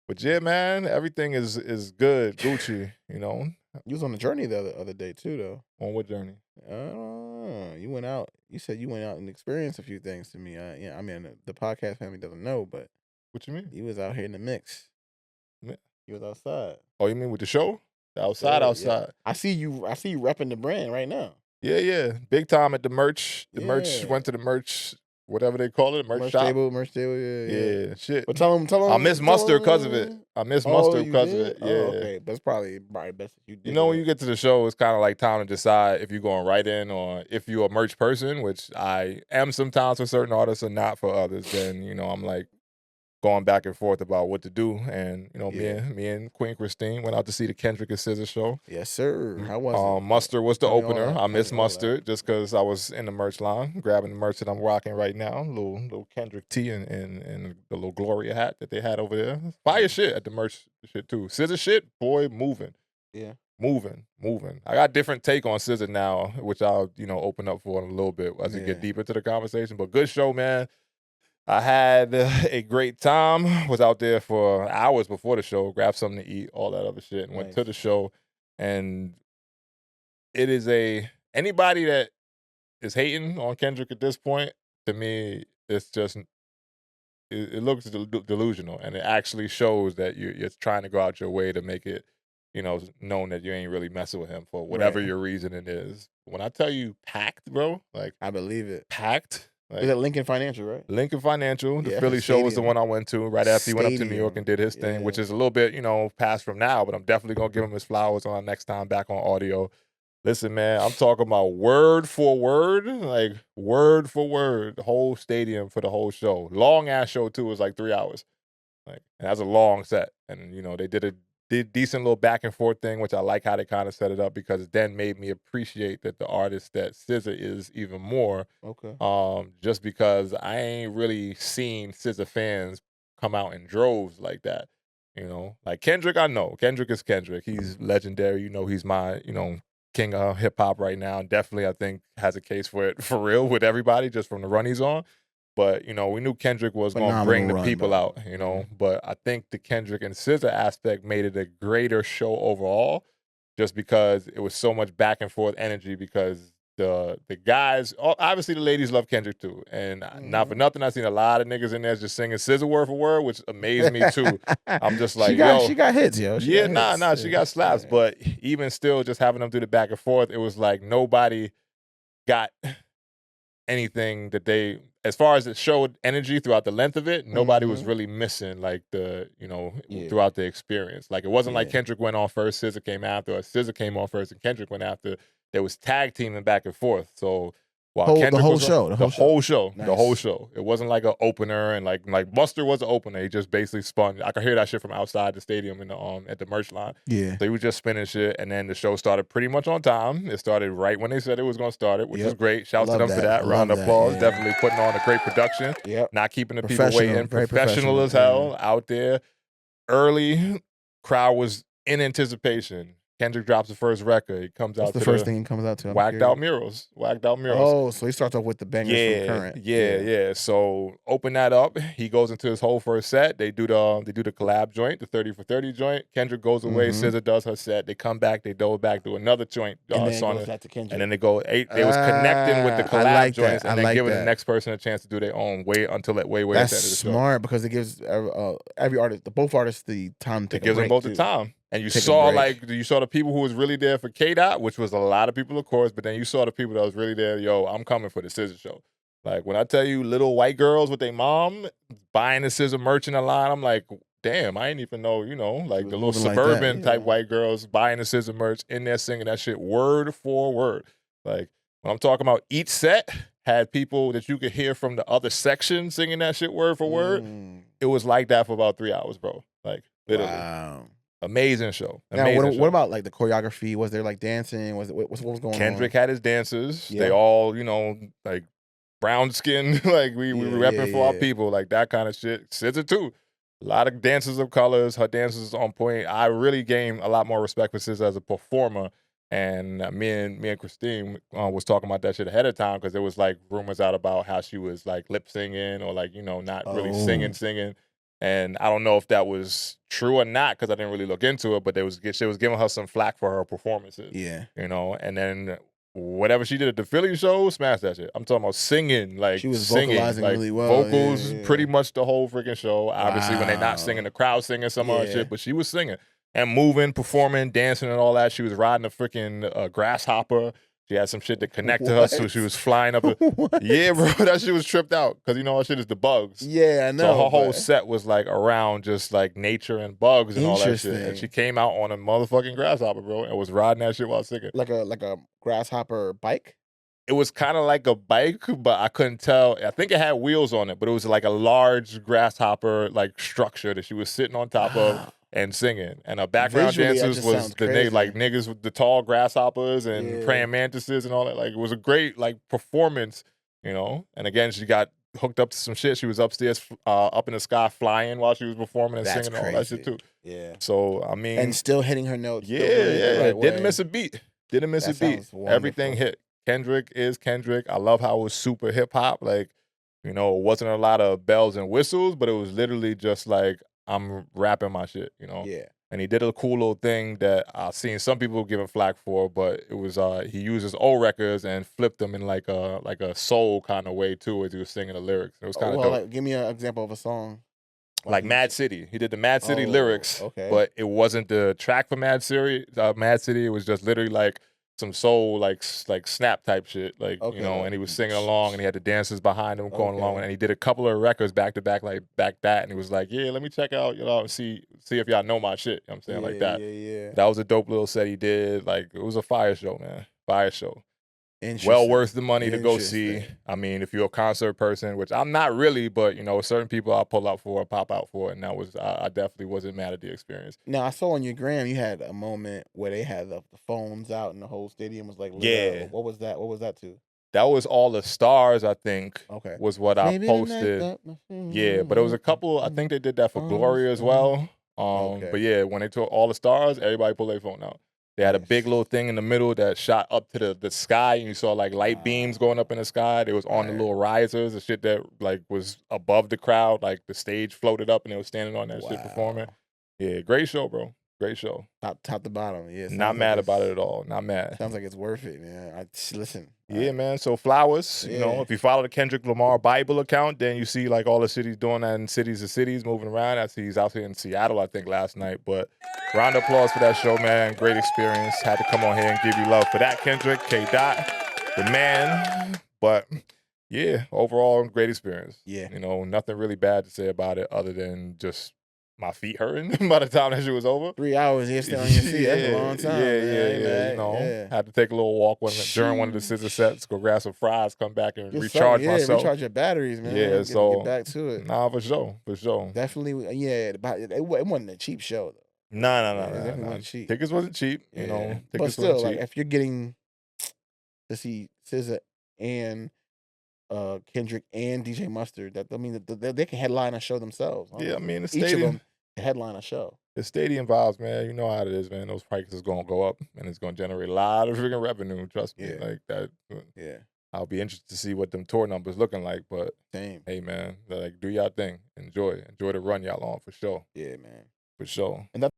But yeah, man, everything is good, Gucci. You was on the journey the other day too, though. On what journey? You went out. You said you went out and experienced a few things to me. Yeah, I mean the podcast family doesn't know, but What you mean? you was out here in the mix. Me- You was outside. Oh, you mean with the show? Outside, Sir, yeah. outside. I see you. I see you repping the brand right now. Yeah, yeah. Big time at the merch. The merch Yeah. went to the merch, whatever they call it, merch shop. Merch table. Yeah, yeah. Yeah, shit. But tell I miss him, tell mustard because of it. him. I miss Oh, mustard you because of did? it. Oh, Yeah. okay. But it's probably best if you did. When you get to the show, it's kind of like time to decide if you're going right in or if you're a merch person, which I am sometimes for certain artists and not for others. Then I'm like going back and forth about what to do. And me and Queen Christine went out to see the Kendrick and Sza show. Yes, sir. How was it? Mustard was the Tell me all opener. that. I Tell me miss all that. Mustard just because I was in the merch line grabbing the merch that I'm rocking right now. Little Kendrick tee and the little Gloria hat that they had over there. Fire shit at the merch shit too. Sza shit, boy, moving. Yeah. Moving. I got a different take on Sza now, which I'll open up for in a little bit as we get deeper into the conversation. But good show, man. I had a great time. Was out there for hours before the show, grabbed something to eat, all that other shit, and went to the show. And it is anybody that is hating on Kendrick at this point, to me, it's just it looks delusional, and it actually shows that you're trying to go out your way to make it, known that you ain't really messing with him for whatever your reasoning is. When I tell you packed, bro, like I believe it. Packed. Like, is it Lincoln Financial, right? Lincoln Financial. The Yeah, Philly show was the stadium. one I went to right after he went up to New York Stadium. and did his thing, Yeah. which is a little bit, past from now, but I'm definitely going to give him his flowers on our next time back on audio. Listen, man, I'm talking about word for word, the whole stadium for the whole show. Long ass show too. It was like 3 hours. And that's a long set. And they did a decent little back and forth thing, which I like how they kind of set it up because it then made me appreciate that the artist that SZA is even more. Okay. Just because I ain't really seen SZA fans come out in droves like that. Like Kendrick, I know. Kendrick is Kendrick. He's legendary. He's my, king of hip hop right now. And definitely I think has a case for it for real with everybody just from the run he's on. But, we knew Kendrick was going to bring the people out, But I think the Kendrick and SZA aspect made it a greater show overall just because it was so much back and forth energy because the guys, obviously the ladies love Kendrick too. And not for nothing, I've seen a lot of niggas in there just singing SZA word for word, which amazed me too. I'm just like, she got hits, yo. She got slaps. Yeah. But even still, just having them do the back and forth, it was like nobody got anything that they, as far as it showed energy throughout the length of it, nobody was really missing like throughout the experience. Like it wasn't like Kendrick went on first, SZA came after, or SZA came on first and Kendrick went after. There was tag teaming back and forth. So while Kendrick the whole show. Nice. The whole show. It wasn't like an opener and like Buster was an opener. He just basically spun. I could hear that shit from outside the stadium in the at the merch line. Yeah. So he was just spinning shit, and then the show started pretty much on time. It started right when they said it was going to start it, which was great. Shouts to them for that. Round of applause. Definitely putting on a great production. Not keeping the people waiting. Professional as hell out there. Early crowd was in anticipation. Kendrick drops the first record. He comes out. What's the first thing he comes out to? Whacked Out Murals. Oh, so he starts off with the bangers from Current. Yeah. So open that up. He goes into his whole first set. They do the collab joint, the 30 for 30 joint. Kendrick goes away. SZA does her set. They come back. They double back, do another joint. And then goes back to Kendrick. And then they go. They was connecting with the collab joints, and then giving the next person a chance to do their own. Wait until it way. That's smart because it gives every artist, both artists, the time to. It gives them both the time. And you saw the people who was really there for K-Dot, which was a lot of people, of course, but then you saw the people that was really there. Yo, I'm coming for the SZA show. Like when I tell you little white girls with their mom buying the SZA merch in the line, I'm like, damn, I didn't even know, like the little suburban type white girls buying the SZA merch in there singing that shit word for word. Like when I'm talking about each set had people that you could hear from the other section singing that shit word for word. It was like that for about 3 hours, bro. Like literally. Wow. Amazing show. What about like the choreography? Was there like dancing? What was going on? Kendrick had his dancers. Yeah. They all, like brown skin, like we were repping for our people, like that kind of shit. SZA too. A lot of dances of colors. Her dances on point. I really gained a lot more respect for SZA as a performer. And me and Christine was talking about that shit ahead of time because there was like rumors out about how she was like lip singing or like not really singing. And I don't know if that was true or not because I didn't really look into it, but she was giving her some flack for her performances. Yeah. You know, and then whatever she did at the Philly show, smash that shit. I'm talking about singing, like She was singing, vocalizing like really well. vocals, Yeah. pretty much the whole freaking show. Obviously, when they're not singing, the crowd singing some other shit, but she was singing and moving, performing, dancing, and all that. She was riding a freaking grasshopper. She had some shit that connected her, so she was flying up. Yeah, bro, that shit was tripped out because you know that shit is the bugs. Yeah, I know. So her whole set was like around just like nature and bugs and all that shit. Interesting. And she came out on a motherfucking grasshopper, bro, and was riding that shit while singing. Like a grasshopper bike? It was kind of like a bike, but I couldn't tell. I think it had wheels on it, but it was like a large grasshopper like structure that she was sitting on top of and singing. And her background Visually, that dancers just was sounds the crazy. like niggas with the tall grasshoppers and Yeah. praying mantises and all that. Like it was a great like performance, you know. And again, she got hooked up to some shit. She was upstairs, up in the sky, flying while she was performing and That's singing all that shit too. Yeah. So I mean, And still hitting her notes. yeah, still doing it the right didn't way. miss a beat. Didn't miss That a beat. sounds wonderful. Everything hit. Kendrick is Kendrick. I love how it was super hip hop. Like, you know, it wasn't a lot of bells and whistles, but it was literally just like I'm rapping my shit, you know. Yeah. And he did a cool little thing that I've seen some people giving flack for, but it was he used his old records and flipped them in like a soul kind of way too as he was singing the lyrics. It was kind of dope. Like, give me an example of a song. Like Mad City. He did the Mad City lyrics, but it wasn't the track for Mad City. It was just literally like some soul, like snap type shit, like you know. And he was singing along, and he had the dancers behind him going along, and he did a couple of records back to back, like back that, and he was like, "Yeah, let me check out, you know, and see if y'all know my shit." You know what I'm saying, like that. Yeah. That was a dope little set he did. Like it was a fire show, man. Fire show. Interesting. Well worth the money to go see. I mean, if you're a concert person, which I'm not really, but you know, certain people I'll pull out for, pop out for, and that was I definitely wasn't mad at the experience. Now I saw on your gram you had a moment where they had the phones out and the whole stadium was like lit up. What was that? What was that to? That was All the Stars, I think. Okay. Was what I posted. Yeah, but it was a couple. I think they did that for Gloria as well. But yeah, when they took All the Stars, everybody pulled their phone out. They had a big little thing in the middle that shot up to the sky, and you saw like light beams going up in the sky. They was on the little risers, the shit that like was above the crowd, like the stage floated up, and they was standing on that shit performing. Yeah, great show, bro. Great show. Top to bottom. Yeah. Not mad about it at all. Not mad. Sounds like it's worth it, man. Listen. Yeah, man. So flowers. You know, if you follow the Kendrick Lamar Bible account, then you see like all the cities doing that in cities and cities moving around. I see he's out here in Seattle, I think, last night. But round of applause for that show, man. Great experience. Had to come on here and give you love for that, Kendrick. K. Dot, the man. But yeah, overall, great experience. Yeah. You know, nothing really bad to say about it other than just my feet hurting by the time that shit was over. 3 hours here still on your feet. That's a long time. Yeah. You know, had to take a little walk during one of the scissor sets, go grab some fries, come back and recharge myself. Recharge your batteries, man. Yeah, get back to it. Nah, for sure. Definitely, yeah. It wasn't a cheap show though. Nah. Cheap. Tickets wasn't cheap, you know. But still, like if you're getting to see SZA and Kendrick and DJ Mustard, that I mean they can headline a show themselves. Yeah, I mean the each stadium, of them can headline a show. The stadium vibes, man. You know how it is, man. Those prices gonna go up, and it's gonna generate a lot of freaking revenue. Trust me, like that. Yeah. I'll be interested to see what them tour numbers looking like, but hey, man, like do y'all thing. Enjoy the run y'all on for sure. Yeah, man, for sure. And that